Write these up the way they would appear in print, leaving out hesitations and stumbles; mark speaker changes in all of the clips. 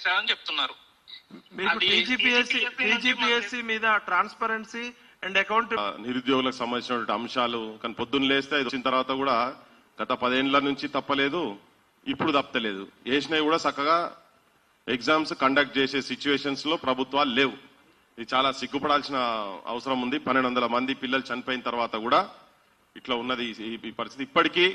Speaker 1: చేశారని చెప్తున్నారు.
Speaker 2: టీజీపీఎస్సీ మీద ట్రాన్స్పరెన్సీ అండ్ అకౌంట్
Speaker 3: నిరుద్యోగులకు సంబంధించినటువంటి అంశాలు కానీ పొద్దున్న లేస్తే వచ్చిన తర్వాత కూడా గత 10 ఏళ్ల నుంచి తప్పలేదు, ఇప్పుడు తప్పలేదు. వేసినవి కూడా చక్కగా ఎగ్జామ్స్ కండక్ట్ చేసే సిచ్యువేషన్స్ లో ప్రభుత్వాలు లేవు. ఇది చాలా సిగ్గుపడాల్సిన అవసరం ఉంది. 1200 మంది పిల్లలు చనిపోయిన తర్వాత కూడా ఇట్లా ఉన్నది ఈ పరిస్థితి. ఇప్పటికీ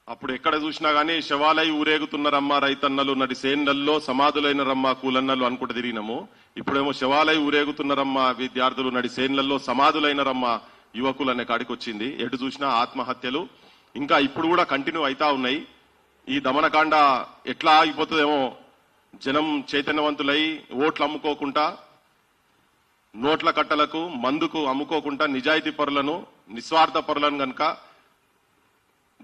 Speaker 3: అప్పుడు ఎక్కడ చూసినా గానీ శవాలై ఊరేగుతున్నారమ్మా రైతన్నలు, నడి సేన్లల్లో సమాధులైన రమ్మా కూలన్నలు అనుకుంటూ తిరిగినాము. ఇప్పుడేమో శవాలై ఊరేగుతున్నారమ్మా విద్యార్థులు, నడి సేన్లల్లో సమాధులైన రమ్మా యువకులు అనే కాడికి వచ్చింది. ఎటు చూసినా ఆత్మహత్యలు ఇంకా ఇప్పుడు కూడా కంటిన్యూ అవుతా ఉన్నాయి. ఈ దమనకాండ ఎట్లా ఆగిపోతుందేమో, జనం చైతన్యవంతులై ఓట్లు అమ్ముకోకుండా, నోట్ల కట్టలకు మందుకు అమ్ముకోకుండా నిజాయితీ పరులను, నిస్వార్థ పరులను గనక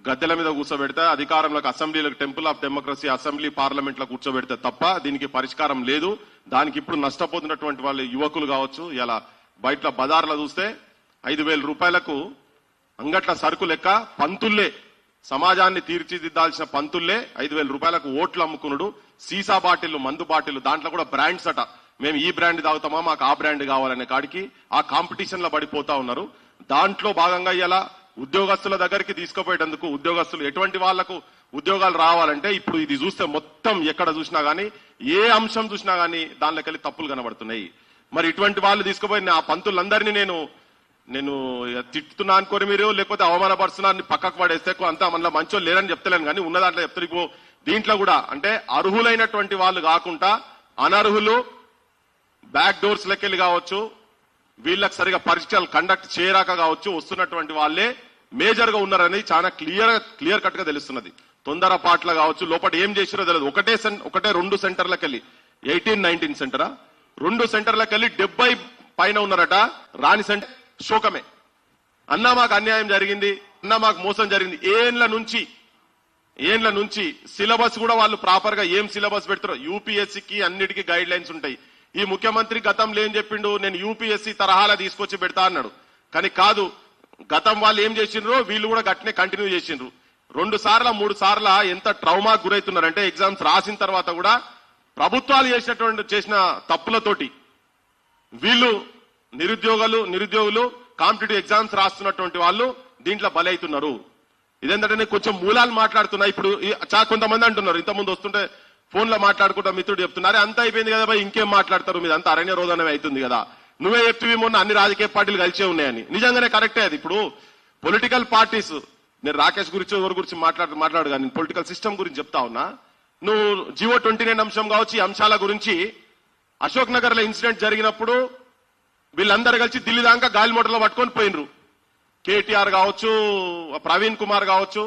Speaker 3: గద్దెల మీద కూర్చోబెడితే, అధికారంలోకి అసెంబ్లీలకు, temple of democracy assembly parliament లో కూర్చోబెడితే తప్ప దీనికి పరిష్కారం లేదు. దానికి ఇప్పుడు నష్టపోతున్నటువంటి వాళ్ళు యువకులు కావచ్చు. ఇలా బయట బజార్లో చూస్తే 5,000 రూపాయలకు అంగట్ల సరుకు లెక్క పంతుల్లే, సమాజాన్ని తీర్చిదిద్దాల్సిన పంతుల్లే 5,000 రూపాయలకు ఓట్లు అమ్ముకున్నాడు. సీసా బాటిల్, మందు బాటిల్, దాంట్లో కూడా బ్రాండ్స్ అట. మేము ఈ బ్రాండ్ తాగుతామా, మాకు ఆ బ్రాండ్ కావాలనే కాడికి ఆ కాంపిటీషన్ లో పడిపోతా ఉన్నారు. దాంట్లో భాగంగా ఇలా ఉద్యోగస్తుల దగ్గరికి తీసుకుపోయేటందుకు, ఉద్యోగస్తులు ఎటువంటి వాళ్లకు ఉద్యోగాలు రావాలంటే ఇప్పుడు ఇది చూస్తే మొత్తం ఎక్కడ చూసినా గానీ, ఏ అంశం చూసినా గానీ దానిలోకి వెళ్ళి తప్పులు కనబడుతున్నాయి. మరి ఇటువంటి వాళ్ళు తీసుకుపోయి ఆ పంతులందరినీ నేను తిట్టుతున్నా అనుకోని మీరు, లేకపోతే అవమానపరుస్తున్నాన్ని పక్కకు పడేస్తే అంతా మనలో మంచోళ్ళు లేరని చెప్తలేను కానీ ఉన్న దాంట్లో చెప్తారు. దీంట్లో కూడా అంటే అర్హులైనటువంటి వాళ్ళు కాకుండా అనర్హులు బ్యాక్ డోర్స్ లెక్కెళ్ళి కావచ్చు, వీళ్ళకి సరిగా పరీక్షలు కండక్ట్ చేయరాక కావచ్చు వస్తున్నటువంటి వాళ్ళే మేజర్ గా ఉన్నారని చాలా క్లియర్ కట్ గా తెలుస్తున్నది. తొందరపాట్ల కావచ్చు, లోపల ఏం చేసిరో తెలియదు. ఒకటే 2 సెంటర్లకు వెళ్ళి 18-19 సెంటరా, 2 సెంటర్లకు వెళ్ళి 70 పైన ఉన్నారట. రాని సెంటర్ శోకమే. అన్నా మాకు అన్యాయం జరిగింది, అన్నా మాకు మోసం జరిగింది. ఏండ్ల నుంచి సిలబస్ కూడా వాళ్ళు ప్రాపర్ గా ఏం సిలబస్ పెడతారో, యూపీఎస్సీకి అన్నిటికీ గైడ్ లైన్స్ ఉంటాయి. ఈ ముఖ్యమంత్రి గతంలో ఏం చెప్పిండు, నేను యూపీఎస్సీ తరహాలా తీసుకొచ్చి పెడతా అన్నాడు. కానీ కాదు, గతం వాళ్ళు ఏం చేసిండ్రో వీళ్ళు కూడా గట్నే కంటిన్యూ చేసిండ్రు. 2 సార్లు 3 సార్లు ఎంత ట్రౌమాకు గురవుతున్నారంటే ఎగ్జామ్స్ రాసిన తర్వాత కూడా ప్రభుత్వాలు చేసిన తప్పులతోటి వీళ్ళు నిరుద్యోగులు కాంపిటేటివ్ ఎగ్జామ్స్ రాస్తున్నటువంటి వాళ్ళు దీంట్లో బలైతున్నారు. ఇదేంటంటే కొంచెం మూలాలు మాట్లాడుతున్నా. ఇప్పుడు కొంతమంది అంటున్నారు, ఇంతకుముందు వస్తుంటే ఫోన్ లో మాట్లాడుకుంటా మిత్రుడు చెప్తున్నారు, అంతా అయిపోయింది కదా భయ్, ఇంకేం మాట్లాడతారు, మీద అంతా అరణ్య రోదనమే అవుతుంది కదా, నువ్వే చెప్తివి మొన్న అన్ని రాజకీయ పార్టీలు కలిసే ఉన్నాయని. నిజంగానే కరెక్టే అది. ఇప్పుడు పొలిటికల్ పార్టీస్, నేను రాకేష్ గురించి ఎవరి గురించి మాట్లాడు కానీ పొలిటికల్ సిస్టమ్ గురించి చెప్తా ఉన్నా. నువ్వు జియో 29 అంశం కావచ్చు, ఈ అంశాల గురించి అశోక్ నగర్ లో ఇన్సిడెంట్ జరిగినప్పుడు వీళ్ళందరూ కలిసి ఢిల్లీ దాకా గాలి మోటార్లో పట్టుకొని పోయినరు. కేటీఆర్ కావచ్చు, ప్రవీణ్ కుమార్ కావచ్చు,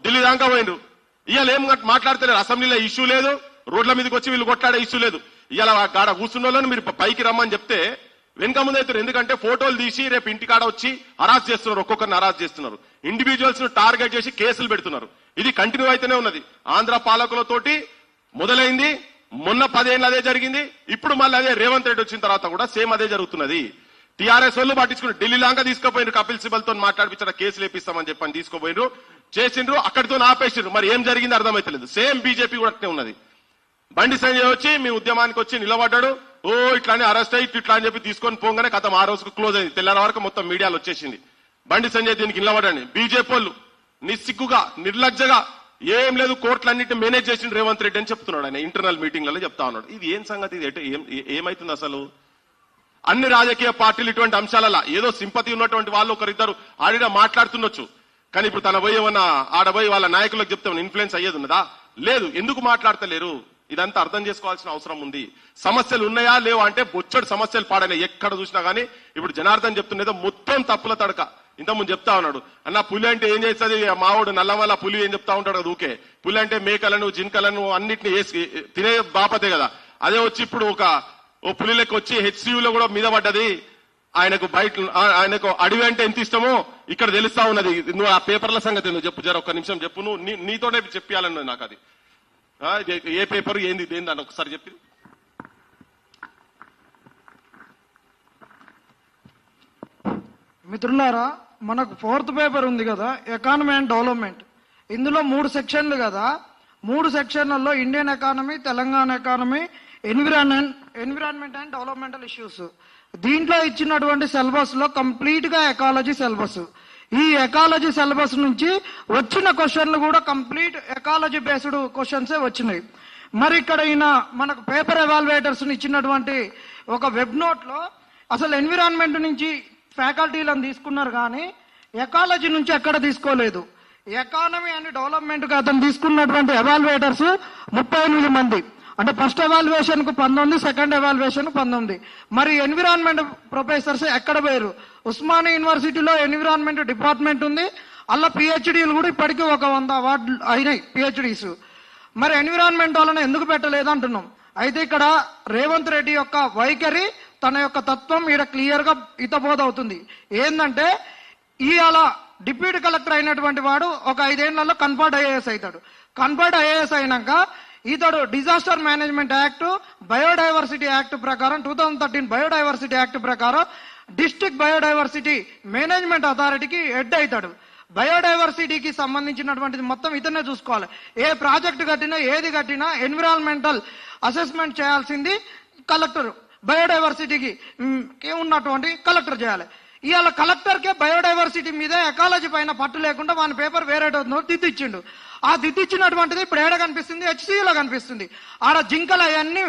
Speaker 3: ఢిల్లీ దాకా పోయినరు. ఇవాళ ఏం మాట్లాడతలేరు. అసెంబ్లీలో ఇష్యూ లేదు, రోడ్ల మీదకి వచ్చి వీళ్ళు కొట్లాడే ఇష్యూ లేదు. ఇవాళ గాడ కూర్చున్న వాళ్ళని మీరు పైకి రమ్మని చెప్తే వెనక ముందు అవుతారు. ఎందుకంటే ఫోటోలు తీసి రేపు ఇంటికాడ వచ్చి హరాస్ చేస్తున్నారు, ఒక్కొక్కరిని హరాస్ చేస్తున్నారు, ఇండివిజువల్స్ ను టార్గెట్ చేసి కేసులు పెడుతున్నారు. ఇది కంటిన్యూ అయితేనే ఉన్నది. ఆంధ్ర పాలకులతోటి మొదలైంది, మొన్న 10 ఏళ్ళు అదే జరిగింది, ఇప్పుడు మళ్ళీ అదే రేవంత్ రెడ్డి వచ్చిన తర్వాత కూడా సేమ్ అదే జరుగుతున్నది. టీఆర్ఎస్ వాళ్ళు పట్టించుకుని ఢిల్లీ లాగా తీసుకుపోయినారు, కపిల్ సిబల్ తో మాట్లాడిపించిన కేసులు వేపిస్తామని చెప్పని తీసుకుపోయినారు, చేసిండ్రు, అక్కడితో ఆపేసిండ్రు. మరి ఏం జరిగింది అర్థమైతలేదు. సేమ్ బీజేపీ కూడా అట్నే ఉన్నది. బండి సంజయ్ వచ్చి మీ ఉద్యమానికి వచ్చి నిలబడ్డాడు, ఓ ఇట్లానే అరెస్ట్ అయ్యి ఇట్లా అని చెప్పి తీసుకొని పోగానే కథం ఆ రోజుకు క్లోజ్ అయింది. తెల్లార వరకు మొత్తం మీడియాలో వచ్చేసింది బండి సంజయ్ దీనికి నిలబడండి. బీజేపీ వాళ్ళు నిస్సిగ్గుగా నిర్లజ్జగా ఏం లేదు, కోర్టులన్నింటినీ మేనేజ్ చేసిండు రేవంత్ రెడ్డి అని చెప్తున్నాడు. ఆయన ఇంటర్నల్ మీటింగ్లలో చెప్తా ఉన్నాడు. ఇది ఏం సంగతి, ఇది ఏమైతుంది అసలు? అన్ని రాజకీయ పార్టీలు ఇటువంటి అంశాలలో ఏదో సింపతి ఉన్నటువంటి వాళ్ళు ఒకరిద్దరు ఆడిన మాట్లాడుతుండొచ్చు, కానీ ఇప్పుడు తన పోయి ఏమన్నా ఆడబోయి వాళ్ళ నాయకులకు చెప్తే ఇన్ఫ్లుయెన్స్ అయ్యేది ఉన్నదా? లేదు. ఎందుకు మాట్లాడతలేరు? ఇదంతా అర్థం చేసుకోవాల్సిన అవసరం ఉంది. సమస్యలు ఉన్నాయా లేవా అంటే బొచ్చడు సమస్యలు పాడైనాయి ఎక్కడ చూసినా గానీ. ఇప్పుడు జనార్దన్ చెప్తున్నదో మొత్తం తప్పుల తడక. ఇంతకుముందు చెప్తా ఉన్నాడు, అన్న పులి అంటే ఏం చేస్తుంది, మావాడు నల్లమల్ల పులి ఏం చెప్తా ఉంటాడు కదా ఊకే. పులి అంటే మేకలను జింకలను అన్నిటిని వేసి తినే బాపతే కదా. అదే వచ్చి ఇప్పుడు ఓ పులి లెక్క వచ్చి హెచ్సియులో కూడా మీద పడ్డది. ఆయనకు అడవి అంటే ఎంత ఇష్టమో ఇక్కడ తెలుస్తా ఉన్నది. నువ్వు ఆ పేపర్ల సంగతి నువ్వు చెప్పు, జర ఒక్క నిమిషం చెప్పు. నువ్వు నీతోనే చెప్పాలన్నది నాకు అది. ఏ పేపర్ ఏంది అని ఒకసారి చెప్పి.
Speaker 4: మిత్రులారా, మనకు 4th పేపర్ ఉంది కదా, ఎకానమీ అండ్ డెవలప్మెంట్. ఇందులో 3 సెక్షన్లు కదా.
Speaker 1: 3 సెక్షన్లలో Indian economy, Telangana economy, environment and developmental issues. దీంట్లో ఇచ్చినటువంటి సిలబస్ లో కంప్లీట్ గా ఎకాలజీ సిలబస్. ఈ ఎకాలజీ సిలబస్ నుంచి వచ్చిన క్వశ్చన్లు కూడా కంప్లీట్ ఎకాలజీ బేస్డ్ క్వశ్చన్సే వచ్చినాయి. మరి ఇక్కడ ఈయన మనకు పేపర్ ఎవాల్యుయేటర్స్ ఇచ్చినటువంటి ఒక వెబ్ నోట్ లో అసలు ఎన్విరాన్మెంట్ నుంచి ఫ్యాకల్టీలను తీసుకున్నారు కానీ ఎకాలజీ నుంచి ఎక్కడ తీసుకోలేదు. ఎకానమీ అండ్ డెవలప్మెంట్ గా అతను తీసుకున్నటువంటి ఎవాల్యుయేటర్స్ 38 మంది. అంటే ఫస్ట్ ఎవాల్యుయేషన్ కు 19, సెకండ్ ఎవాల్యుయేషన్ 19. మరి ఎన్విరాన్మెంట్ ప్రొఫెసర్స్ ఎక్కడ పోయారు? ఉస్మానియా యూనివర్సిటీలో ఎన్విరాన్మెంట్ డిపార్ట్మెంట్ ఉంది. అలా పిహెచ్డీలు కూడా ఇప్పటికీ 100 అవార్డులు అయినాయి పిహెచ్డీస్. మరి ఎన్విరాన్మెంట్ వాళ్ళని ఎందుకు పెట్టలేదు అంటున్నాం. అయితే ఇక్కడ రేవంత్ రెడ్డి యొక్క వైఖరి, తన యొక్క తత్వం ఈడ క్లియర్ గా హితబోధవుతుంది. ఏంటంటే ఇవాళ డిప్యూటీ కలెక్టర్ అయినటువంటి వాడు ఒక 5 ఏళ్లలో కన్ఫర్డ్ ఐఏఎస్ అవుతాడు. కన్ఫర్డ్ ఐఏఎస్ అయినాక ఇతడు disaster management act, biodiversity act ప్రకారం 2013 బయోడైవర్సిటీ యాక్ట్ ప్రకారం డిస్ట్రిక్ట్ బయోడైవర్సిటీ మేనేజ్మెంట్ అథారిటీకి హెడ్ అవుతాడు. బయోడైవర్సిటీకి సంబంధించినటువంటిది మొత్తం ఇతనే చూసుకోవాలి. ఏ ప్రాజెక్ట్ కట్టినా ఏది కట్టినా ఎన్విరాన్మెంటల్ అసెస్మెంట్ చేయాల్సింది కలెక్టర్. బయోడైవర్సిటీకి ఉన్నటువంటి కలెక్టర్ చేయాలి. ఇవాళ కలెక్టర్కే బయోడైవర్సిటీ మీద ఎకాలజీ పైన పట్టు లేకుండా వాని పేపర్ వేరే దిద్దిచ్చిండు. ఆ దిద్దిచ్చినటువంటిది ఇప్పుడు ఏడ కనిపిస్తుంది? హెచ్సియూలో కనిపిస్తుంది. ఆడ జింకలు అవన్నీ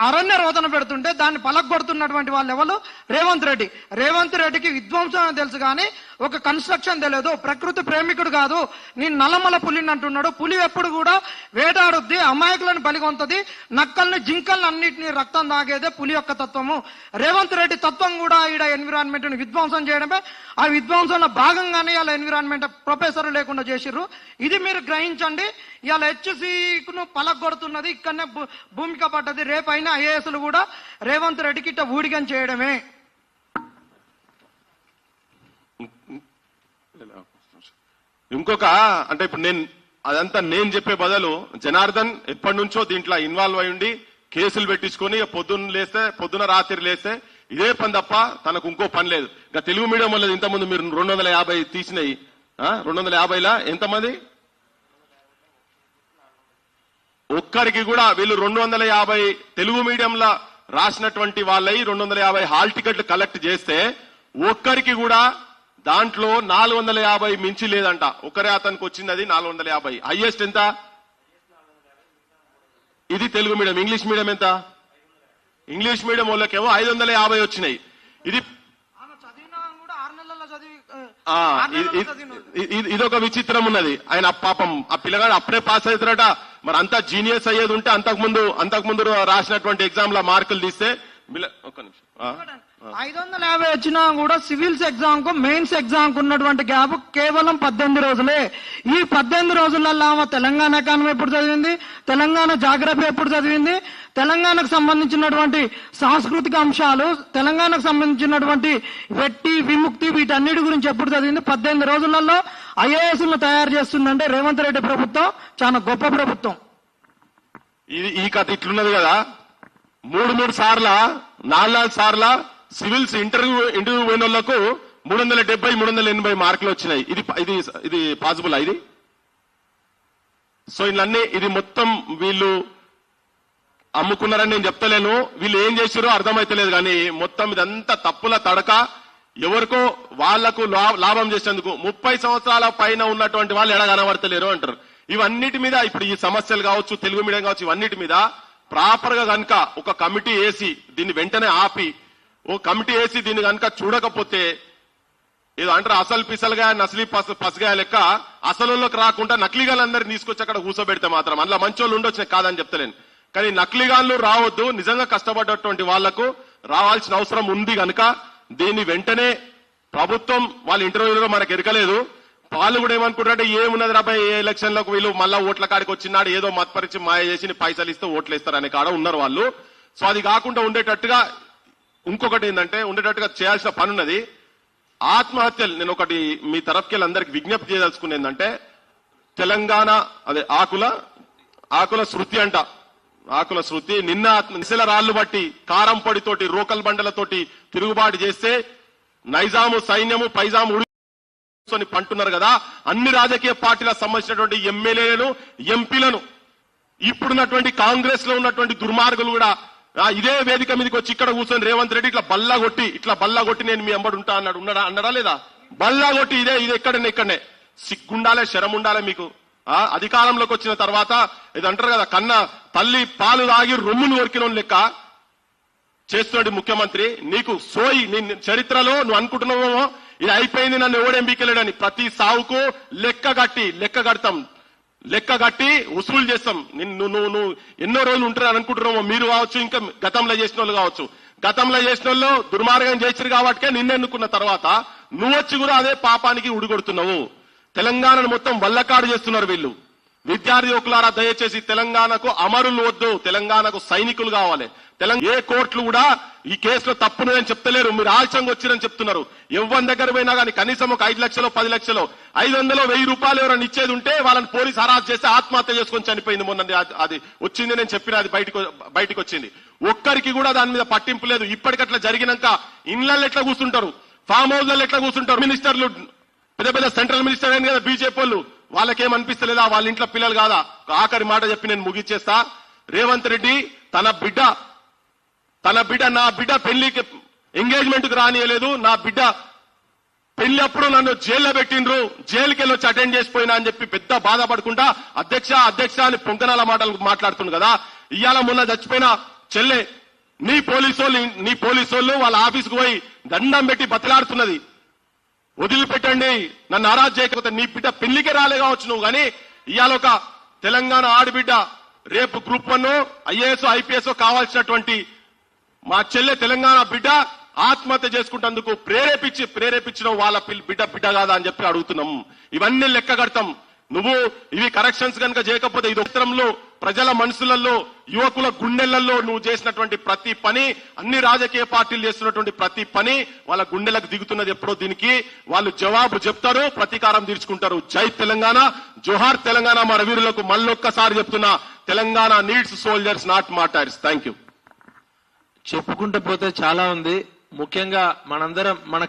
Speaker 1: అరణ్య రోదన పెడుతుంటే దాన్ని పలగొడుతున్నటువంటి వాళ్ళు ఎవరు? రేవంత్ రెడ్డి. రేవంత్ రెడ్డికి విధ్వంసం తెలుసు కానీ ఒక కన్స్ట్రక్షన్ తెలియదు. ప్రకృతి ప్రేమికుడు కాదు. నేను నల్లమల పులిని అంటున్నాడు. పులి ఎప్పుడు కూడా వేటాడుద్ది, అమాయకులను బలిగొంతది, నక్కల్ని జింకల్ని అన్నింటినీ రక్తం తాగేదే పులి యొక్క తత్వము. రేవంత్ రెడ్డి తత్వం కూడా ఈడ ఎన్విరాన్మెంట్ ని విధ్వంసం చేయడమే. ఆ విధ్వంసంలో భాగంగానే ఇలా ఎన్విరాన్మెంట్ ప్రొఫెసర్ లేకుండా చేసిర్రు. ఇది మీరు గ్రహించండి. ఇలా హెచ్సిను పలగొడుతున్నది ఇక్కడనే భూమిక పడ్డది. రేపైనా ఐఏఎస్లు కూడా రేవంత్ రెడ్డికి ఇట్ట ఊడిగం చేయడమే.
Speaker 3: ఇంకొక అంటే ఇప్పుడు అదంతా నేను చెప్పే బదులు జనార్దన్ ఎప్పటి నుంచో దీంట్లో ఇన్వాల్వ్ అయి ఉండి కేసులు పెట్టించుకొని పొద్దున రాత్రి లేస్తే ఇదే పని తప్ప తనకు ఇంకో పని లేదు. ఇంకా తెలుగు మీడియం వల్ల ఇంతకుముందు మీరు 250 తీసినాయి. 250లా ఎంతమంది? ఒక్కరికి కూడా వీళ్ళు 250 తెలుగు మీడియంలో రాసినటువంటి వాళ్ళై 250 హాల్ టికెట్లు కలెక్ట్ చేస్తే ఒక్కరికి కూడా దాంట్లో 450 మించి లేదంట. ఒకరే అతనికి వచ్చింది అది 450. హైయెస్ట్ ఎంత? ఇది తెలుగు మీడియం. ఇంగ్లీష్ మీడియం ఎంత? ఇంగ్లీష్ మీడియం వాళ్ళకేమో 550 వచ్చినాయి. ఇదొక విచిత్రం ఉన్నది. ఆయన పాపం ఆ పిల్లగాడు అప్పుడే పాస్ అవుతారట. మరి అంతా జీనియస్ అయ్యేది ఉంటే అంతకుముందు రాసినటువంటి ఎగ్జామ్ ల మార్కులు తీస్తే ఒక్క నిమిషం
Speaker 1: 550 వచ్చినా కూడా సివిల్స్ ఎగ్జామ్ కు మెయిన్స్ ఎగ్జామ్ కు ఉన్నటువంటి గ్యాప్ కేవలం 18 రోజులే. ఈ 18 రోజులలో ఆమె తెలంగాణ ఎకానమీ ఎప్పుడు చదివింది? తెలంగాణ జాగ్రఫీ ఎప్పుడు చదివింది? తెలంగాణకు సంబంధించినటువంటి సాంస్కృతిక అంశాలు, తెలంగాణకు సంబంధించినటువంటి వెట్టి విముక్తి వీటన్నిటి గురించి ఎప్పుడు చదివింది? 18 రోజులలో ఐఏఎస్ ను తయారు చేస్తుందంటే రేవంత్ రెడ్డి ప్రభుత్వం చాలా గొప్ప ప్రభుత్వం.
Speaker 3: ఈ కథ ఇట్లున్నది కదా. 3 సార్ల 4 సార్ల సివిల్స్ ఇంటర్వ్యూ పోయిన వాళ్లకు 370, 380 మార్కులు వచ్చినాయి. ఇది పాసిబుల్ ఇది? సో ఇవన్నీ ఇది మొత్తం వీళ్ళు అమ్ముకున్నారని నేను చెప్తలేను. వీళ్ళు ఏం చేశారో అర్థమైతలేదు కానీ మొత్తం ఇదంతా తప్పుల తడక. ఎవరికో వాళ్లకు లాభం చేసేందుకు 30 సంవత్సరాల పైన ఉన్నటువంటి వాళ్ళు ఎడ కనబడతలేరు అంటారు. ఇవన్నిటి మీద ఇప్పుడు ఈ సమస్యలు కావచ్చు, తెలుగు మీడియం కావచ్చు, ఇవన్నిటి మీద ప్రాపర్ గా కనుక ఒక కమిటీ వేసి దీన్ని వెంటనే ఆపి దీన్ని కనుక చూడకపోతే ఏదో అంటారు అసలు పిసలుగా నకిలీ పసగా లెక్క అసలులోకి రాకుండా నకిలీగాళ్ళందరినీ తీసుకొచ్చి అక్కడ కూర్చోబెడితే మాత్రం అందులో మంచోళ్ళు ఉండొచ్చు కాదని చెప్తలేను. కానీ నకిలీగాళ్ళు రావద్దు. నిజంగా కష్టపడ్డటువంటి వాళ్లకు రావాల్సిన అవసరం ఉంది కనుక దీన్ని వెంటనే ప్రభుత్వం వాళ్ళ ఇంటర్వ్యూలో మనకు ఎరకలేదు. వాళ్ళు కూడా ఏమనుకుంటారంటే ఏమున్నది రాబాయ్ ఎలక్షన్లకు వీళ్ళు మళ్ళా ఓట్ల కాడికి వచ్చినాడు ఏదో మత్పరిచి మాయ చేసి పైసలు ఇస్తే ఓట్లు ఇస్తారు అనే కాడ ఉన్నారు వాళ్ళు. సో అది కాకుండా ఉండేటట్టుగా ఇంకొకటి ఏంటంటే ఉండేటట్టుగా చేయాల్సిన పని ఉన్నది. ఆత్మహత్యలు నేను ఒకటి మీ తరఫుకెళ్ళి అందరికి విజ్ఞప్తి చేయదలుచుకునే ఏంటంటే తెలంగాణ అదే ఆకుల శృతి అంట. ఆకుల శృతి నిన్న నిశల రాళ్లు బట్టి కారం పొడితోటి రోకల్ బండలతోటి తిరుగుబాటు చేస్తే నైజాము సైన్యము పైజాము పంటున్నారు కదా. అన్ని రాజకీయ పార్టీలకు సంబంధించినటువంటి ఎమ్మెల్యేలను ఎంపీలను ఇప్పుడున్నటువంటి కాంగ్రెస్ లో ఉన్నటువంటి దుర్మార్గులు కూడా ఇదే వేదిక మీదకి వచ్చి ఇక్కడ కూర్చొని రేవంత్ రెడ్డి ఇట్లా బల్లా కొట్టి నేను మీ అంబడి ఉంటా అన్నాడు. అన్నాడా లేదా? బల్లా కొట్టి ఇదే ఇక్కడనే సిగ్గుండాలే, శరం ఉండాలే మీకు. అధికారంలోకి వచ్చిన తర్వాత ఇది అంటారు కదా, కన్న తల్లి పాలు తాగి రొమ్మును కొరికిన లెక్క చేస్తున్నాడు ముఖ్యమంత్రి. నీకు సోయి నీ చరిత్రలో నువ్వు అనుకుంటున్నావేమో ఇది అయిపోయింది, నన్ను ఎవడేం బీకలేడని. ప్రతి సావుకు లెక్క కట్టి వసూలు చేస్తాం. నువ్వు ఎన్నో రోజులు ఉంటారని అనుకుంటున్నామో మీరు కావచ్చు, ఇంకా గతంలో చేసిన వాళ్ళు కావచ్చు. గతంలో చేసిన వాళ్ళు దుర్మార్గం చేసిరు కాబట్టి నిన్నెన్నుకున్న తర్వాత నువ్వు వచ్చి కూడా అదే పాపానికి ఉడిగొడుతున్నావు. తెలంగాణను మొత్తం వల్లకాడు చేస్తున్నారు వీళ్ళు. విద్యార్థి యువకులారా, దయచేసి తెలంగాణకు అమరులు వద్దు, తెలంగాణకు సైనికులు కావాలి. ఏ కోర్టులు కూడా ఈ కేసులో తప్పును అని చెప్తలేరు, మీరు ఆలస్యంగా వచ్చిరని చెప్తున్నారు. ఎవరి దగ్గర పోయినా కానీ కనీసం ఒక 5 లక్షలు 10 లక్షలు 500 1000 రూపాయలు ఎవరైనా ఇచ్చేది ఉంటే వాళ్ళని పోలీసు హరాస్ చేసి ఆత్మహత్య చేసుకొని చనిపోయింది మొన్న. అది వచ్చింది, నేను చెప్పిన అది బయటికి వచ్చింది. ఒక్కరికి కూడా దాని మీద పట్టింపు లేదు. ఇప్పటికట్లా జరిగినాక ఇళ్లలో ఎట్లా కూర్చుంటారు, ఫామ్ హౌస్లలో ఎట్లా కూర్చుంటారు. మినిస్టర్లు పెద్ద సెంట్రల్ మినిస్టర్ అయిన కదా బీజేపీ వాళ్ళు, వాళ్ళకేమనిపిస్తలేదా? వాళ్ళ ఇంట్లో పిల్లలు కాదా? ఆఖరి మాట చెప్పి నేను ముగిచ్చేస్తా. రేవంత్ రెడ్డి తన బిడ్డ నా బిడ్డ పెళ్లికి ఎంగేజ్మెంట్ కు రానియలేదు, నా బిడ్డ పెళ్లి అప్పుడు నన్ను జైల్లో పెట్టిండ్రు, జైలుకి వెళ్ళి వచ్చి అటెండ్ చేసిపోయినా అని చెప్పి పెద్ద బాధపడకుండా అధ్యక్ష అని పొంకనాల మాటలు మాట్లాడుతుంది కదా. ఇవాళ మొన్న చచ్చిపోయిన చెల్లె నీ పోలీసోళ్ళు వాళ్ళ ఆఫీస్కి పోయి దండం పెట్టి బతిలాడుతున్నది, వదిలిపెట్టండి, నన్ను అరాజ్ చేయకపోతే. నీ బిడ్డ పెళ్లికే రాలే కావచ్చు నువ్వు, కానీ ఇవాళ ఒక తెలంగాణ ఆడబిడ్డ రేపు గ్రూప్ 1 IAS IPS కావాల్సినటువంటి మా చెల్లె తెలంగాణ బిడ్డ ఆత్మహత్య చేసుకుంటేందుకు ప్రేరేపించిన వాళ్ళ బిడ్డ కాదా అని చెప్పి అడుగుతున్నాం. ఇవన్నీ లెక్క కడతాం. నువ్వు ఇవి కరెక్షన్స్ కనుక చేయకపోతే ఇది ఉత్తరంలో ప్రజల మనసులలో యువకుల గుండెలలో నువ్వు చేసినటువంటి ప్రతి పని, అన్ని రాజకీయ పార్టీలు చేస్తున్నటువంటి ప్రతి పని వాళ్ళ గుండెలకు దిగుతున్నది. ఎప్పుడో దీనికి వాళ్ళు జవాబు చెప్తారు, ప్రతీకారం తీర్చుకుంటారు. జై తెలంగాణ, జోహార్ తెలంగాణ. మన వీరులకు మళ్ళొక్కసారి చెప్తున్నా, Telangana needs soldiers not martyrs. Thank you.
Speaker 4: చెప్పుకుంటూ పోతే చాలా ఉంది. ముఖ్యంగా మనందరం మన